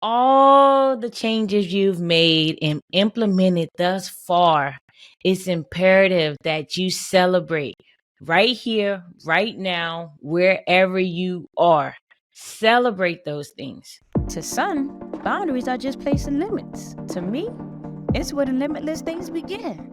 all the changes you've made and implemented thus far, it's imperative that you celebrate right here, right now, wherever you are. Celebrate those things. To some, boundaries are just placing limits. To me, it's where the limitless things begin.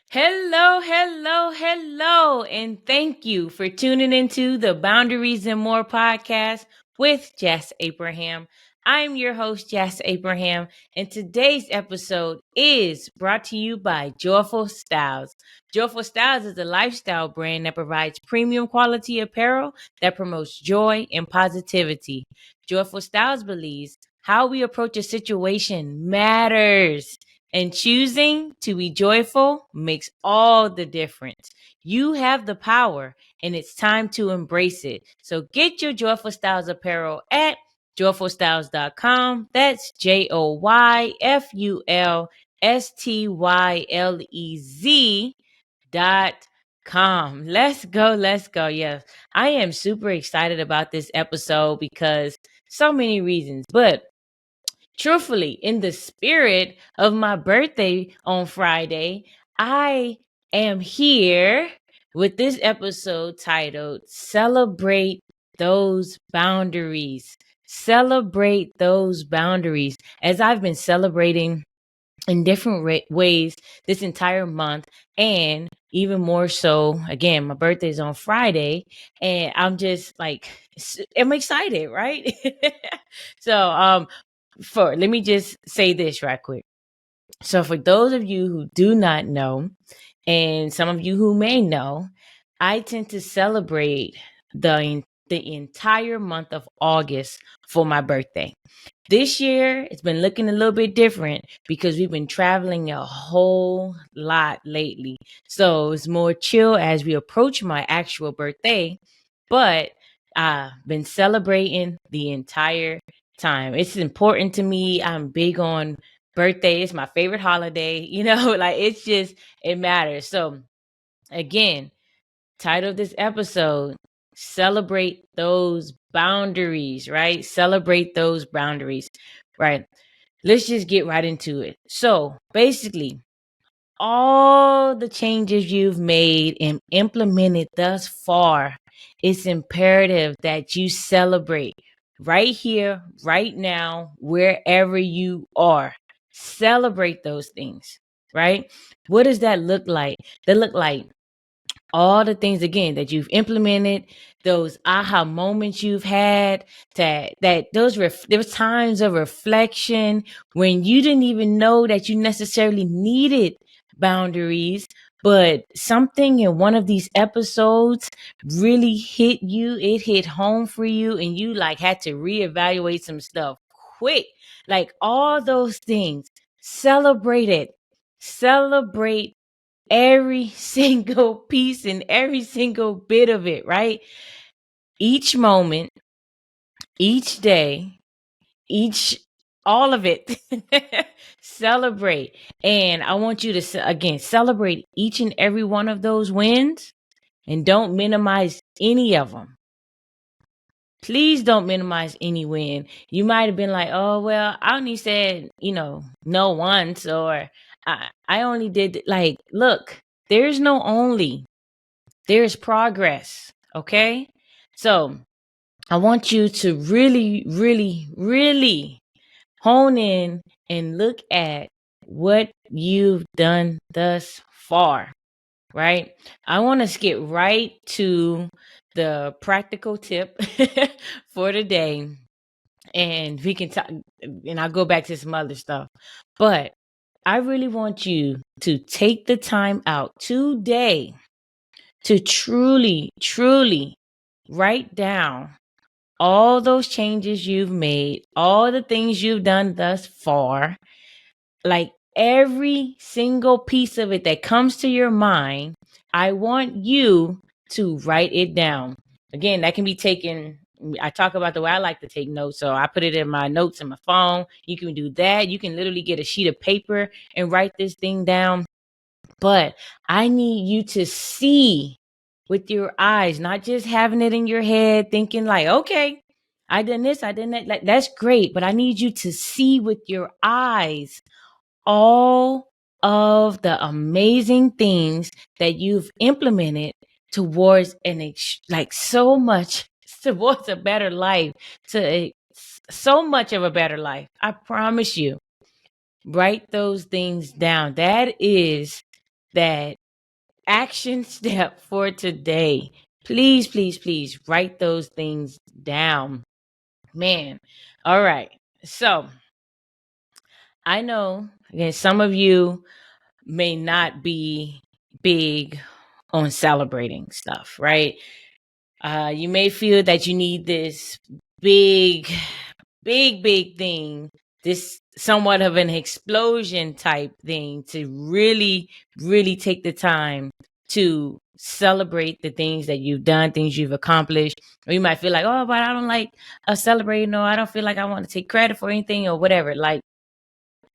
Hello, hello, hello, and thank you for tuning into the Boundaries and More podcast with Jess Abraham. I'm your host, Jess Abraham, and today's episode is brought to you by Joyful Styles. Joyful Styles is a lifestyle brand that provides premium quality apparel that promotes joy and positivity. Joyful Styles believes how we approach a situation matters. And choosing to be joyful makes all the difference. You have the power, and it's time to embrace it. So get your Joyful Styles apparel at joyfulstyles.com. That's JOYFULSTYLEZ.com. Let's go. Let's go. Yes, I am super excited about this episode because so many reasons, but truthfully, in the spirit of my birthday on Friday, I am here with this episode titled Celebrate Those Boundaries. Celebrate those boundaries. As I've been celebrating in different ways this entire month, and even more so, again, my birthday's on Friday, and I'm just like, I'm excited, right? So, let me just say this right quick. So for those of you who do not know, and some of you who may know, I tend to celebrate the entire month of August for my birthday. This year, it's been looking a little bit different because we've been traveling a whole lot lately. So it's more chill as we approach my actual birthday, but I've been celebrating the entire time. It's important to me. I'm big on birthday. It's my favorite holiday. Like it matters. So again, title of this episode, Celebrate Those Boundaries, right? Celebrate those boundaries, right? Let's just get right into it. So basically, all the changes you've made and implemented thus far, it's imperative that you celebrate right here, right now, wherever you are. Celebrate those things, right? What does that look like? That look like all the things again that you've implemented, those aha moments you've had, that there was times of reflection when you didn't even know that you necessarily needed boundaries, but something in one of these episodes really hit you. It hit home for you, and you like had to reevaluate some stuff quick. Like all those things, celebrate it. Celebrate every single piece and every single bit of it, right? Each moment, each day, all of it. Celebrate. And I want you to, again, celebrate each and every one of those wins and don't minimize any of them. Please don't minimize any win. You might have been like, oh, well, I only said, no once, or I only did, like, look, there's no only. There's progress. Okay. So I want you to really, really, really hone in and look at what you've done thus far. Right. I want to skip right to the practical tip for today. And we can talk, and I'll go back to some other stuff. But I really want you to take the time out today to truly, truly write down all those changes you've made, all the things you've done thus far, like every single piece of it that comes to your mind. I want you to write it down. Again, that can be taken. I talk about the way I like to take notes. So I put it in my notes in my phone. You can do that. You can literally get a sheet of paper and write this thing down. But I need you to see with your eyes, not just having it in your head, thinking like, okay, I done this, I done that. Like, that's great, but I need you to see with your eyes all of the amazing things that you've implemented towards like so much towards a better life, so much of a better life. I promise you. Write those things down. That is that action step for today. Please, please, please write those things down. Man. All right. So I know, again, some of you may not be big on celebrating stuff, right? You may feel that you need this big, big thing, this somewhat of an explosion type thing to really, really take the time to celebrate the things that you've done, things you've accomplished. Or you might feel like, oh, but I don't like celebrating, or I don't feel like I want to take credit for anything or whatever. Like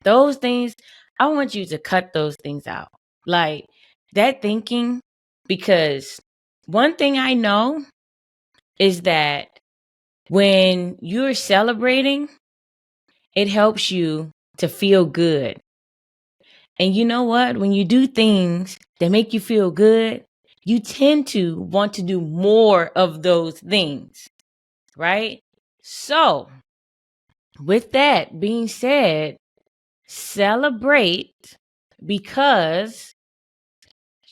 those things, I want you to cut those things out. Like that thinking, because one thing I know is that when you're celebrating, it helps you to feel good. And you know what? When you do things that make you feel good, you tend to want to do more of those things, right? So, with that being said, celebrate because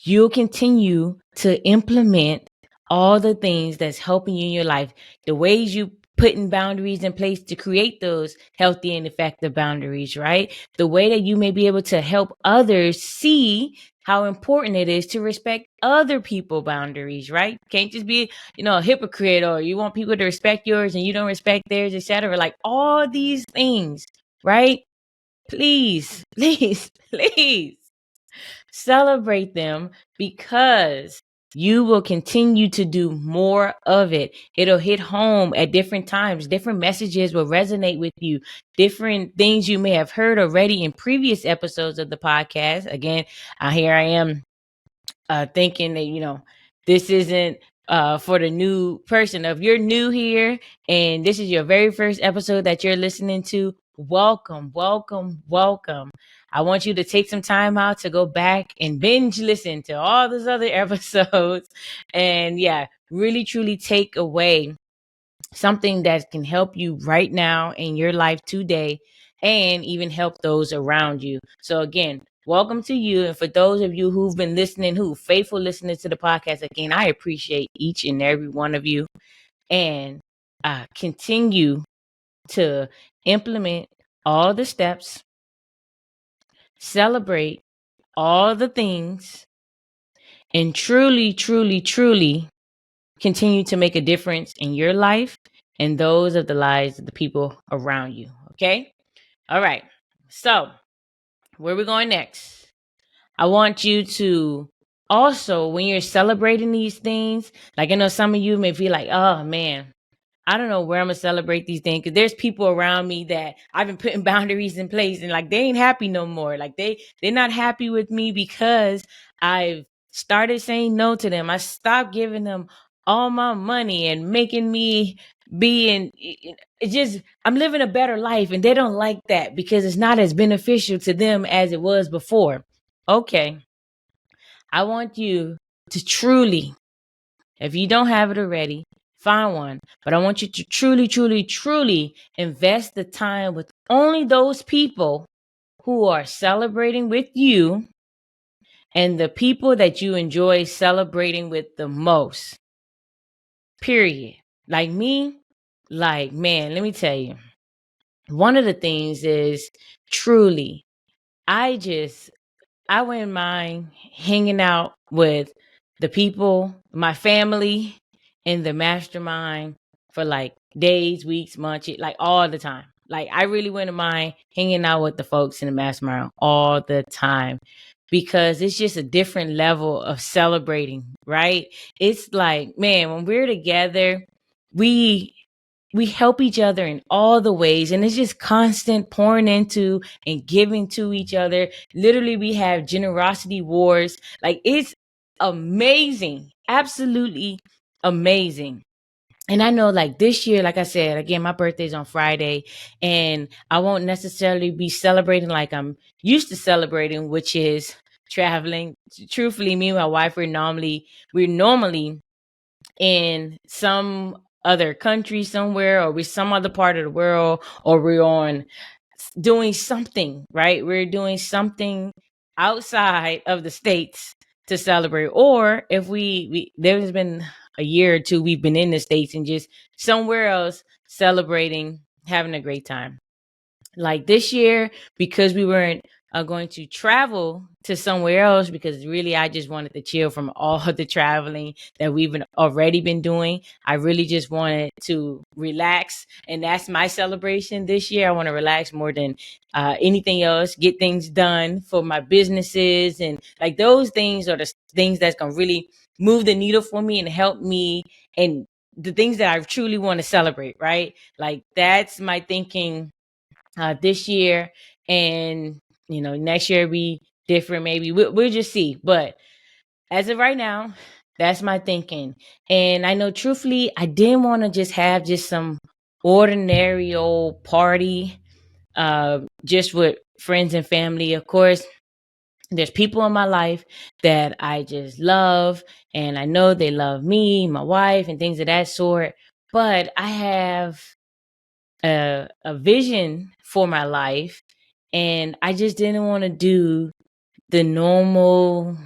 you'll continue to implement all the things that's helping you in your life, the ways you putting boundaries in place to create those healthy and effective boundaries, right? The way that you may be able to help others see how important it is to respect other people's boundaries, right? Can't just be, a hypocrite, or you want people to respect yours and you don't respect theirs, etc. Like all these things, right? Please, please, please celebrate them, because you will continue to do more of it. It'll hit home at different times. Different messages will resonate with you. Different things you may have heard already in previous episodes of the podcast. Again, here I am thinking that, this isn't for the new person. If you're new here and this is your very first episode that you're listening to, welcome, welcome, welcome. I want you to take some time out to go back and binge listen to all those other episodes and really truly take away something that can help you right now in your life today and even help those around you. So again, welcome to you. And for those of you who've been listening, faithful listeners to the podcast, again, I appreciate each and every one of you, and continue to implement all the steps, celebrate all the things, and truly, truly, truly continue to make a difference in your life and those of the lives of the people around you. Okay? All right. So, where we going next? I want you to also, when you're celebrating these things, like I know some of you may feel like, oh man, I don't know where I'm gonna celebrate these things, because there's people around me that I've been putting boundaries in place, and like they ain't happy no more. Like they're not happy with me because I've started saying no to them. I stopped giving them all my money and making me be in it just I'm living a better life, and they don't like that because it's not as beneficial to them as it was before. Okay. I want you to truly, if you don't have it already, find one. But I want you to truly, truly, truly invest the time with only those people who are celebrating with you and the people that you enjoy celebrating with the most. Period. Like me, man, let me tell you. One of the things is truly, I wouldn't mind hanging out with the people, my family, in the mastermind for like days, weeks, months, like all the time. Like I really wouldn't mind hanging out with the folks in the mastermind all the time, because it's just a different level of celebrating, right? It's like, man, when we're together, we help each other in all the ways, and it's just constant pouring into and giving to each other. Literally, we have generosity wars. Like it's amazing, absolutely amazing. And I know like this year, like I said, again, my birthday's on Friday, and I won't necessarily be celebrating like I'm used to celebrating, which is traveling. Truthfully, me and my wife, we're normally in some other country somewhere, or we're some other part of the world, or we're on doing something, right? We're doing something outside of the States to celebrate. Or if we there's been a year or two we've been in the States and just somewhere else celebrating, having a great time. Like this year, because we weren't going to travel to somewhere else, because really I just wanted to chill from all the traveling that we've already been doing. I really just wanted to relax, and that's my celebration this year. I want to relax more than anything else, get things done for my businesses, and like those things are the things that's gonna really move the needle for me and help me, and the things that I truly want to celebrate, right? Like that's my thinking this year. And next year be different, maybe we'll just see. But as of right now, that's my thinking. And I know truthfully I didn't want to just have just some ordinary old party, just with friends and family. Of course, there's people in my life that I just love, and I know they love me, my wife, and things of that sort. But I have a vision for my life, and I just didn't want to do the normal,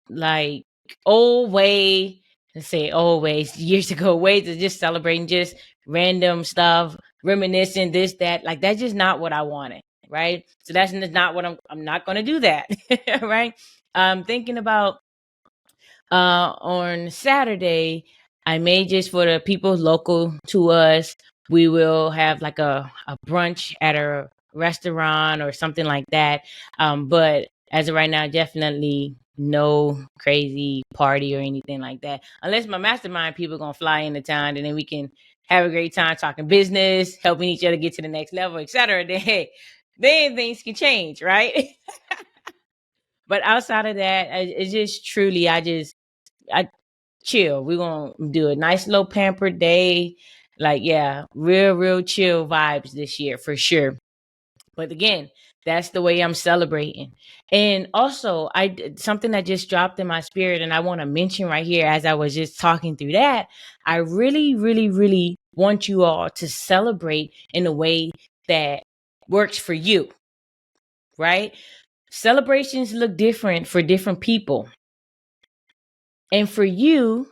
like, old way. Let's say old ways, years ago ways of just celebrating just random stuff, reminiscing this, that. Like that's just not what I wanted, right? So that's not what I'm not gonna do that. Right? I'm thinking about on Saturday, I may just, for the people local to us, we will have like a brunch at a restaurant or something like that. But as of right now, definitely no crazy party or anything like that. Unless my mastermind people are gonna fly into town, and then we can have a great time talking business, helping each other get to the next level, etc. Then hey, then things can change, right? But outside of that, it's just truly, I chill. We're gonna do a nice little pampered day. Like, yeah, real chill vibes this year for sure. But again, that's the way I'm celebrating. And also, something that just dropped in my spirit, and I want to mention right here as I was just talking through that. I really want you all to celebrate in a way that works for you, right? Celebrations look different for different people. And for you,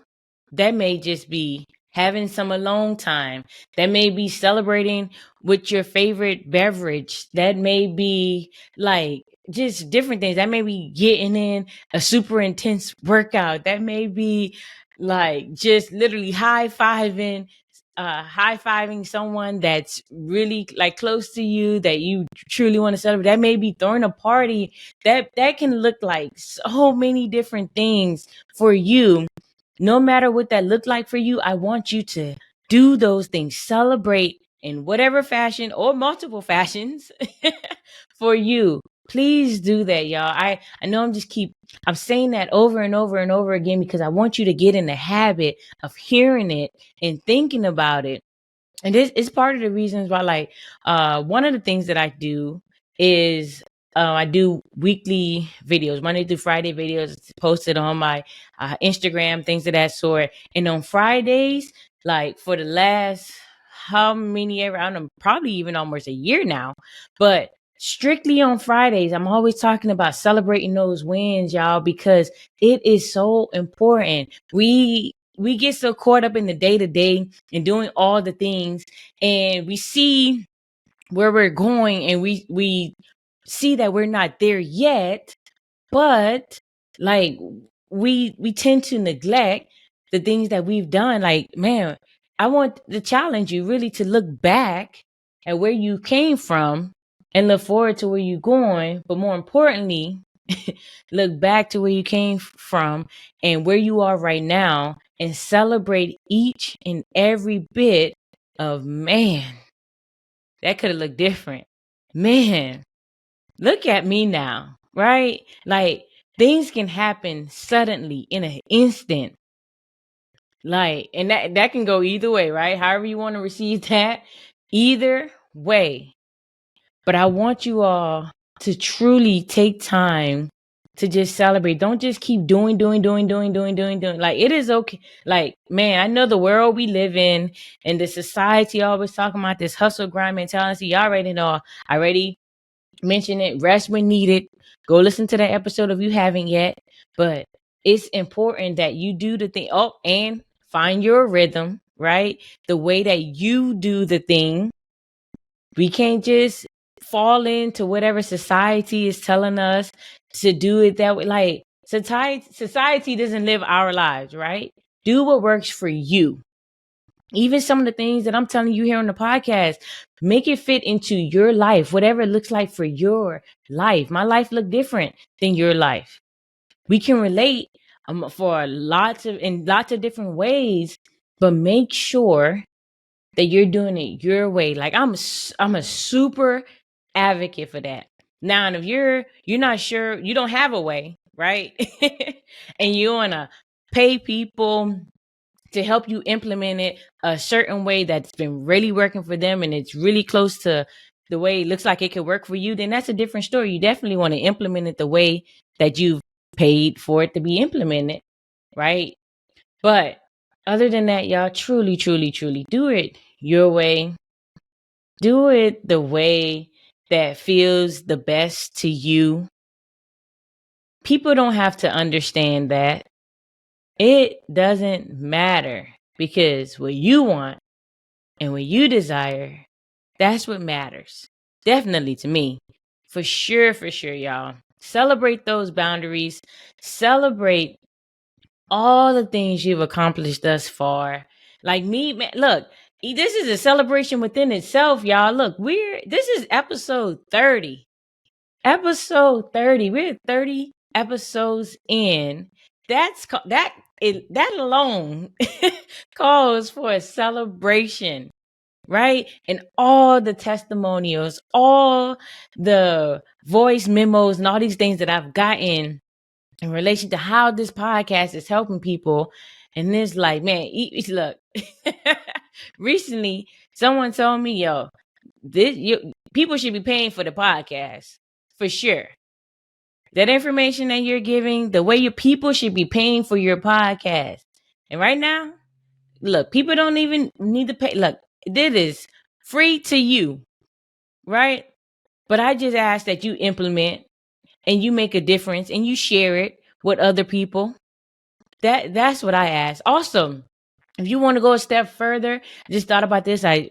that may just be having some alone time. That may be celebrating with your favorite beverage. That may be like just different things. That may be getting in a super intense workout. That may be like just literally high fiving someone that's really like close to you that you truly want to celebrate. That may be throwing a party. That can look like so many different things for you. No matter what that looked like for you, I want you to do those things. Celebrate in whatever fashion or multiple fashions for you. Please do that, y'all. I know I'm saying that over and over and over again because I want you to get in the habit of hearing it and thinking about it. And this is part of the reasons why, like, one of the things that I do is I do weekly videos, Monday through Friday videos posted on my Instagram, things of that sort. And on Fridays, like for the last how many ever, I don't know, probably even almost a year now, but strictly on Fridays, I'm always talking about celebrating those wins, y'all, because it is so important. We get so caught up in the day to day and doing all the things, and we see where we're going, and we see that we're not there yet, but like we tend to neglect the things that we've done. Like, man, I want to challenge you really to look back at where you came from and look forward to where you're going, but more importantly, look back to where you came from and where you are right now, and celebrate each and every bit of, man, that could have looked different. Man, look at me now, right? Like things can happen suddenly in an instant. Like, and that can go either way, right? However you want to receive that, either way. But I want you all to truly take time to just celebrate. Don't just keep doing. Like, it is okay. Like, man, I know the world we live in and the society always talking about this hustle grind mentality. Y'all already know. I already mentioned it. Rest when needed. Go listen to that episode if you haven't yet. But it's important that you do the thing. Oh, and find your rhythm, right? The way that you do the thing. We can't just fall into whatever society is telling us to do it that way. Like, society doesn't live our lives, right? Do what works for you. Even some of the things that I'm telling you here on the podcast, make it fit into your life, whatever it looks like for your life. My life look different than your life. We can relate for lots of different ways, but make sure that you're doing it your way. Like, I'm a super advocate for that. Now, and if you're not sure, you don't have a way, right? And you want to pay people to help you implement it a certain way that's been really working for them and it's really close to the way it looks like it could work for you, then that's a different story. You definitely want to implement it the way that you've paid for it to be implemented, right? But other than that, y'all, truly do it your way. Do it the way that feels the best to you. People don't have to understand that. It doesn't matter, because what you want and what you desire, that's what matters. Definitely to me. For sure, y'all. Celebrate those boundaries. Celebrate all the things you've accomplished thus far. Like me, man, look, this is a celebration within itself, y'all. Look, this is episode 30. Episode 30. We're 30 episodes in. That alone calls for a celebration, right? And all the testimonials, all the voice memos, and all these things that I've gotten in relation to how this podcast is helping people. And it's like, man, look, recently someone told me, yo, people should be paying for the podcast for sure. That information that you're giving, the way your people should be paying for your podcast. And right now, look, people don't even need to pay. Look, this is free to you, right? But I just ask that you implement and you make a difference and you share it with other people. That's what I ask. Also, if you want to go a step further, I just thought about this. I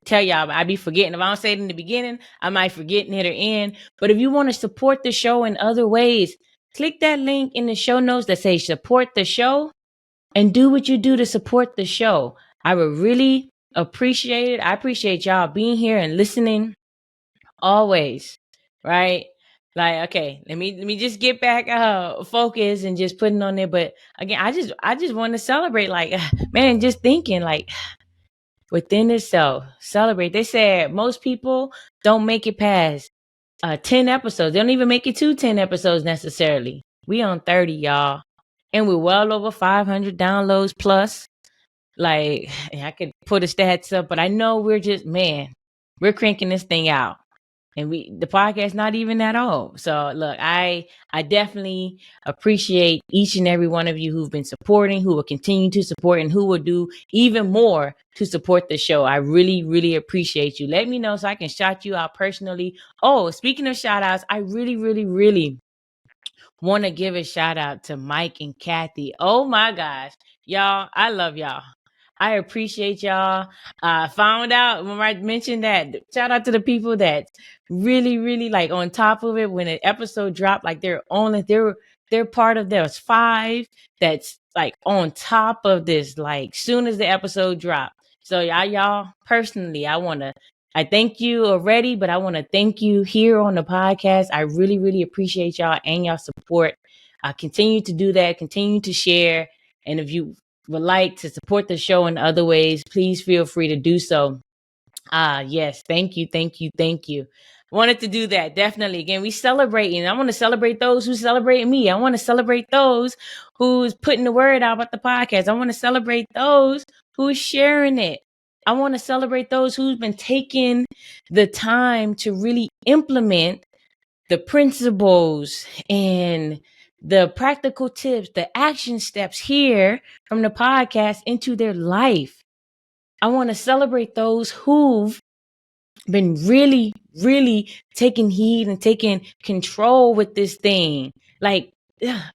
tell y'all, I be forgetting. If I don't say it in the beginning, I might forget near the end. But if you want to support the show in other ways, click that link in the show notes that says support the show and do what you do to support the show. I would really appreciate it. I appreciate y'all being here and listening always, right? Like, okay, let me just get back focus and just putting on there. But again, I just want to celebrate, like, man, just thinking like within itself, celebrate. They said most people don't make it past 10 episodes. They don't even make it to 10 episodes necessarily. We on 30, y'all. And we're well over 500 downloads plus. Like, I could put a stats up, but I know we're cranking this thing out. And the podcast not even that old. So look, I definitely appreciate each and every one of you who've been supporting, who will continue to support, and who will do even more to support the show. I really, really appreciate you. Let me know so I can shout you out personally. Oh, speaking of shout outs, I really, really, really want to give a shout out to Mike and Kathy. Oh my gosh. Y'all, I love y'all. I appreciate y'all. I found out when I mentioned that. Shout out to the people that really, really like on top of it when an episode dropped. Like they're part of. There's 5 that's like on top of this. Like soon as the episode dropped. So y'all personally, I thank you already, but I want to thank you here on the podcast. I really, really appreciate y'all and y'all support. Continue to do that. Continue to share. And if you would like to support the show in other ways, please feel free to do so. Yes, thank you. wanted to do that. Definitely. Again, we celebrating. I want to celebrate those who celebrate me. I want to celebrate those who's putting the word out about the podcast. I want to celebrate those who's sharing it. I want to celebrate those who've been taking the time to really implement the principles and the practical tips, the action steps here from the podcast into their life. I want to celebrate those who've been really, really taking heed and taking control with this thing. Like,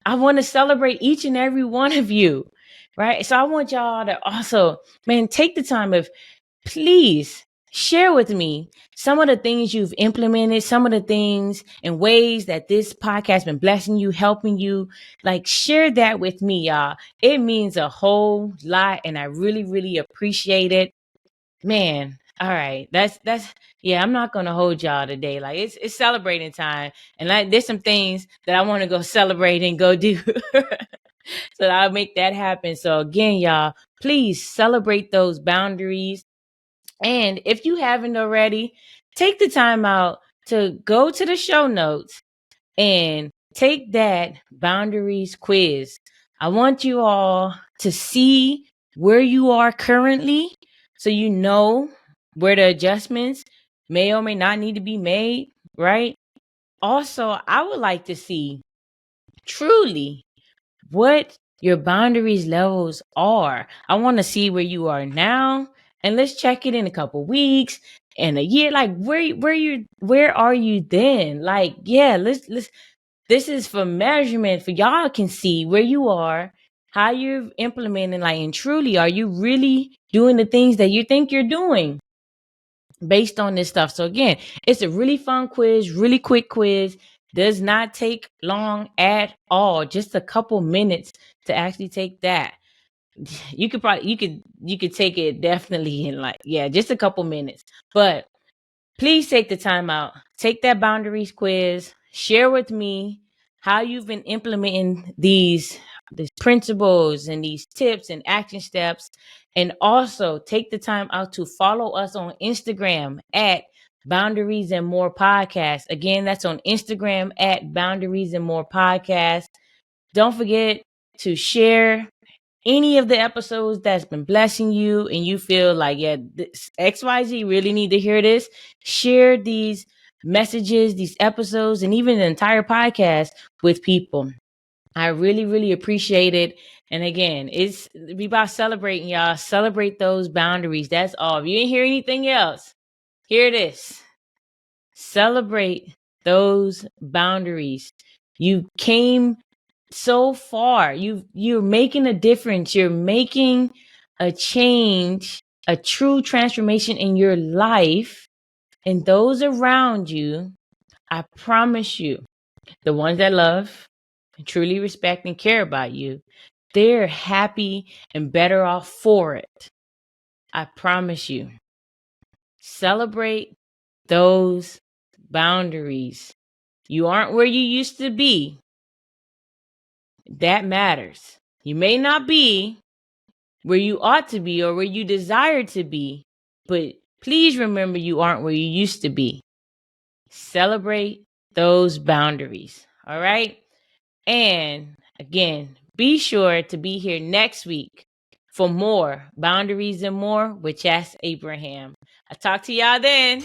I want to celebrate each and every one of you, right? So I want y'all to also, man, take the time of, please share with me some of the things you've implemented, some of the things and ways that this podcast been blessing you, helping you. Like, share that with me, y'all. It means a whole lot, and I really, really appreciate it. Man, all right. That's yeah, I'm not gonna hold y'all today. Like, it's celebrating time. And like, there's some things that I want to go celebrate and go do. So I'll make that happen. So again, y'all, please celebrate those boundaries. And if you haven't already, take the time out to go to the show notes and take that boundaries quiz. I want you all to see where you are currently so you know where the adjustments may or may not need to be made, right? Also, I would like to see truly what your boundaries levels are. I want to see where you are now, and let's check it in a couple weeks and a year. Like, where are you then? Like, yeah, let's this is for measurement, for y'all can see where you are, how you're implementing, like, and truly, are you really doing the things that you think you're doing based on this stuff? So again, it's a really fun quiz, really quick quiz. Does not take long at all. Just a couple minutes to actually take that. You could take it definitely in, like, yeah, just a couple minutes. But please take the time out. Take that boundaries quiz. Share with me how you've been implementing these principles and these tips and action steps. And also take the time out to follow us on Instagram at Boundaries and More Podcast. Again, that's on Instagram at Boundaries and More Podcast. Don't forget to share any of the episodes that's been blessing you and you feel like, yeah, this XYZ really need to hear this. Share these messages, these episodes, and even the entire podcast with people. I really, really appreciate it. And again, it's be about celebrating, y'all. Celebrate those boundaries. That's all. If you didn't hear anything else, hear this. Celebrate those boundaries. You came so far. You're making a difference. You're making a change, a true transformation in your life and those around you. I promise you, the ones that love and truly respect and care about you, they're happy and better off for it. I promise you. Celebrate those boundaries. You aren't where you used to be. That matters. You may not be where you ought to be or where you desire to be, but please remember you aren't where you used to be. Celebrate those boundaries. All right. And again, be sure to be here next week for more Boundaries and More with Chas Abraham. I'll talk to y'all then.